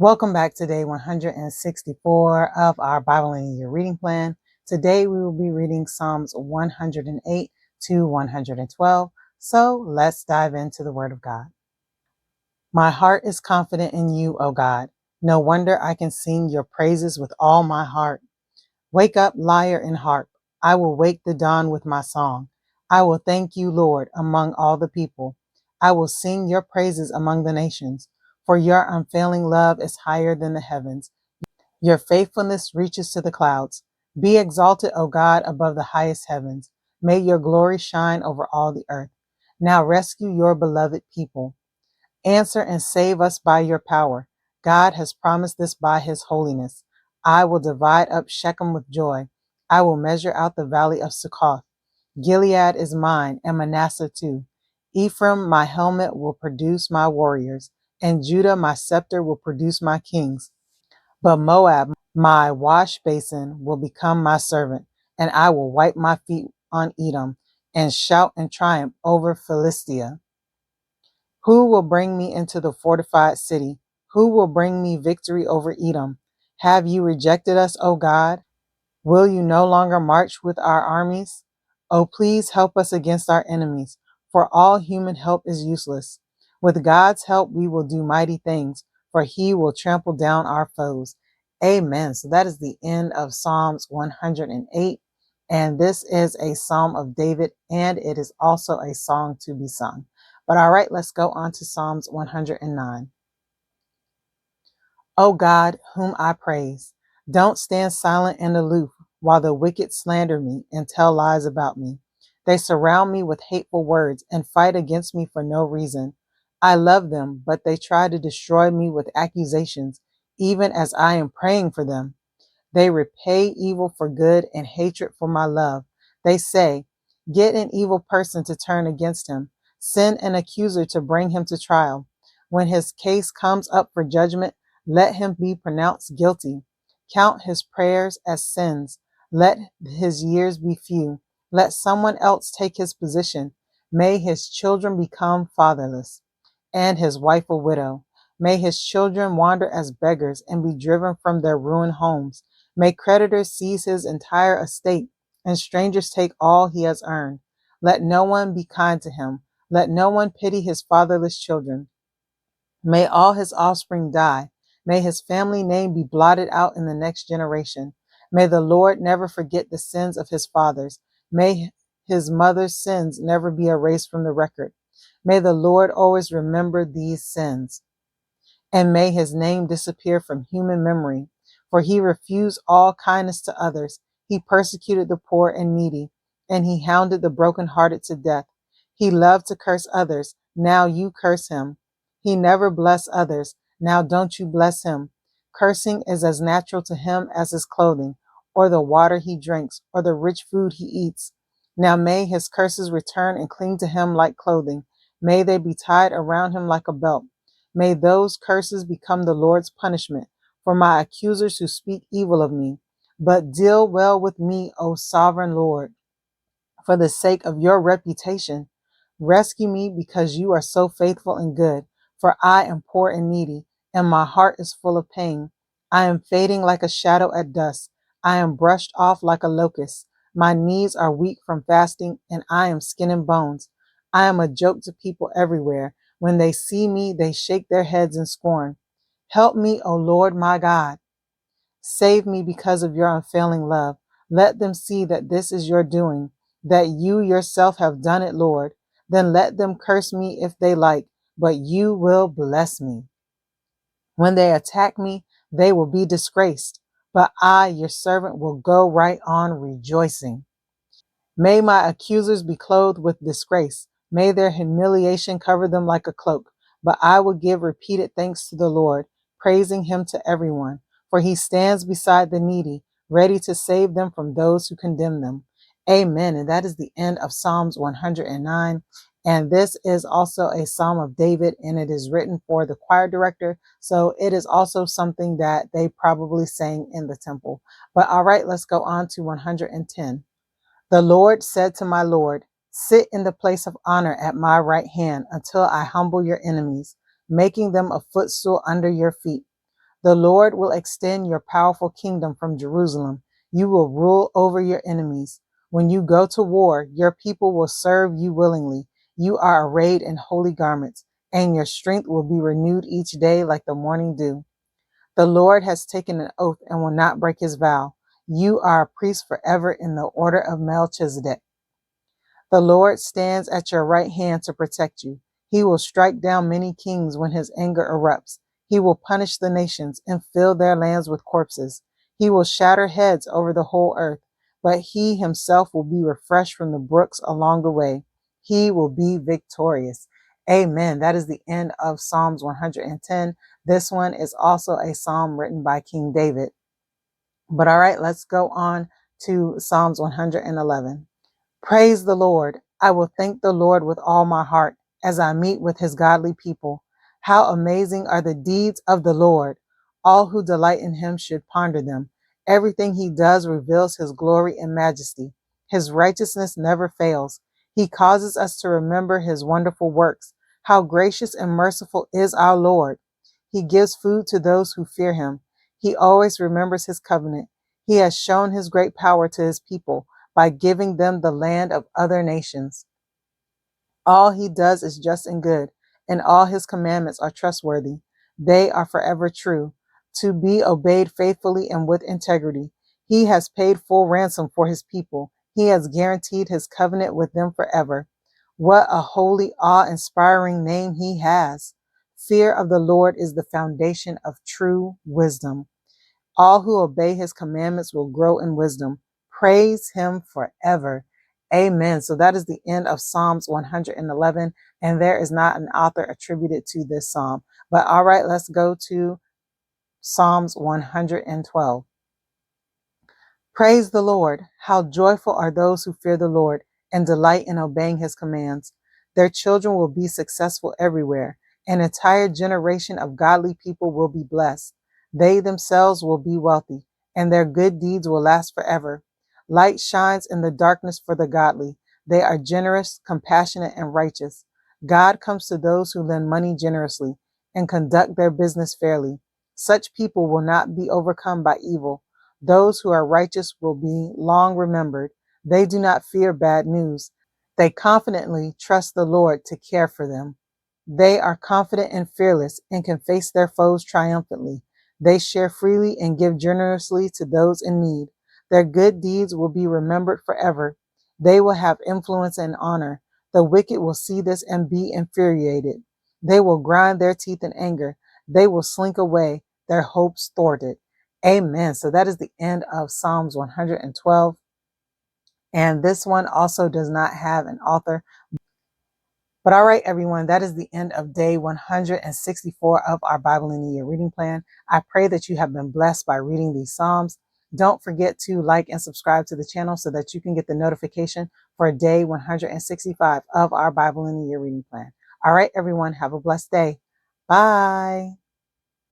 Welcome back to day 164 of our Bible in a Year reading plan. Today we will be reading Psalms 108 to 112. So let's dive into the Word of God. My heart is confident in you, O God. No wonder I can sing your praises with all my heart. Wake up, lyre and harp. I will wake the dawn with my song. I will thank you, Lord, among all the people. I will sing your praises among the nations, for your unfailing love is higher than the heavens. Your faithfulness reaches to the clouds. Be exalted, O God, above the highest heavens. May your glory shine over all the earth. Now rescue your beloved people. Answer and save us by your power. God has promised this by his holiness. I will divide up Shechem with joy. I will measure out the valley of Succoth. Gilead is mine, and Manasseh too. Ephraim, my helmet, will produce my warriors, and Judah, my scepter, will produce my kings. But Moab, my wash basin, will become my servant, and I will wipe my feet on Edom, and shout in triumph over Philistia. Who will bring me into the fortified city? Who will bring me victory over Edom? Have you rejected us, O God? Will you no longer march with our armies? Oh, please help us against our enemies, for all human help is useless. With God's help, we will do mighty things, for he will trample down our foes. Amen. So that is the end of Psalms 108. And this is a psalm of David, and it is also a song to be sung. But all right, let's go on to Psalms 109. O God, whom I praise, don't stand silent and aloof while the wicked slander me and tell lies about me. They surround me with hateful words and fight against me for no reason. I love them, but they try to destroy me with accusations, even as I am praying for them. They repay evil for good and hatred for my love. They say, get an evil person to turn against him. Send an accuser to bring him to trial. When his case comes up for judgment, let him be pronounced guilty. Count his prayers as sins. Let his years be few. Let someone else take his position. May his children become fatherless, and his wife a widow. May his children wander as beggars and be driven from their ruined homes. May creditors seize his entire estate, and strangers take all he has earned. Let no one be kind to him. Let no one pity his fatherless children. May all his offspring die. May his family name be blotted out in the next generation. May the Lord never forget the sins of his fathers. May his mother's sins never be erased from the record. May the Lord always remember these sins, and may his name disappear from human memory. For he refused all kindness to others. He persecuted the poor and needy, and he hounded the brokenhearted to death. He loved to curse others. Now you curse him. He never blessed others. Now don't you bless him. Cursing is as natural to him as his clothing, or the water he drinks, or the rich food he eats. Now may his curses return and cling to him like clothing. May they be tied around him like a belt. May those curses become the Lord's punishment for my accusers who speak evil of me. But deal well with me, O sovereign Lord, for the sake of your reputation. Rescue me because you are so faithful and good, for I am poor and needy, and my heart is full of pain. I am fading like a shadow at dusk. I am brushed off like a locust. My knees are weak from fasting, and I am skin and bones. I am a joke to people everywhere. When they see me, they shake their heads in scorn. Help me, O Lord my God. Save me because of your unfailing love. Let them see that this is your doing, that you yourself have done it, Lord. Then let them curse me if they like, but you will bless me. When they attack me, they will be disgraced, but I, your servant, will go right on rejoicing. May my accusers be clothed with disgrace. May their humiliation cover them like a cloak. But I will give repeated thanks to the Lord, praising him to everyone. For he stands beside the needy, ready to save them from those who condemn them. Amen. And that is the end of Psalms 109. And this is also a Psalm of David, and it is written for the choir director. So it is also something that they probably sang in the temple. But all right, let's go on to 110. The Lord said to my Lord, sit in the place of honor at my right hand until I humble your enemies, making them a footstool under your feet. The Lord will extend your powerful kingdom from Jerusalem. You will rule over your enemies. When you go to war, your people will serve you willingly. You are arrayed in holy garments, and your strength will be renewed each day like the morning dew. The Lord has taken an oath and will not break his vow. You are a priest forever in the order of Melchizedek. The Lord stands at your right hand to protect you. He will strike down many kings when his anger erupts. He will punish the nations and fill their lands with corpses. He will shatter heads over the whole earth, but he himself will be refreshed from the brooks along the way. He will be victorious. Amen. That is the end of Psalms 110. This one is also a psalm written by King David. But all right, let's go on to Psalms 111. Praise the Lord. I will thank the Lord with all my heart as I meet with his godly people. How amazing are the deeds of the Lord. All who delight in him should ponder them. Everything he does reveals his glory and majesty. His righteousness never fails. He causes us to remember his wonderful works. How gracious and merciful is our Lord. He gives food to those who fear him. He always remembers his covenant. He has shown his great power to his people by giving them the land of other nations. All he does is just and good, and all his commandments are trustworthy. They are forever true, to be obeyed faithfully and with integrity. He has paid full ransom for his people. He has guaranteed his covenant with them forever. What a holy, awe-inspiring name he has. Fear of the Lord is the foundation of true wisdom. All who obey his commandments will grow in wisdom. Praise him forever. Amen. So that is the end of Psalms 111. And there is not an author attributed to this psalm. But all right, let's go to Psalms 112. Praise the Lord. How joyful are those who fear the Lord and delight in obeying his commands. Their children will be successful everywhere. An entire generation of godly people will be blessed. They themselves will be wealthy, and their good deeds will last forever. Light shines in the darkness for the godly. They are generous, compassionate, and righteous. God comes to those who lend money generously and conduct their business fairly. Such people will not be overcome by evil. Those who are righteous will be long remembered. They do not fear bad news. They confidently trust the Lord to care for them. They are confident and fearless and can face their foes triumphantly. They share freely and give generously to those in need. Their good deeds will be remembered forever. They will have influence and honor. The wicked will see this and be infuriated. They will grind their teeth in anger. They will slink away, their hopes thwarted. Amen. So that is the end of Psalms 112. And this one also does not have an author. But all right, everyone, that is the end of day 164 of our Bible in a Year reading plan. I pray that you have been blessed by reading these Psalms. Don't forget to like and subscribe to the channel so that you can get the notification for day 165 of our Bible in a Year reading plan. All right, everyone, have a blessed day. Bye.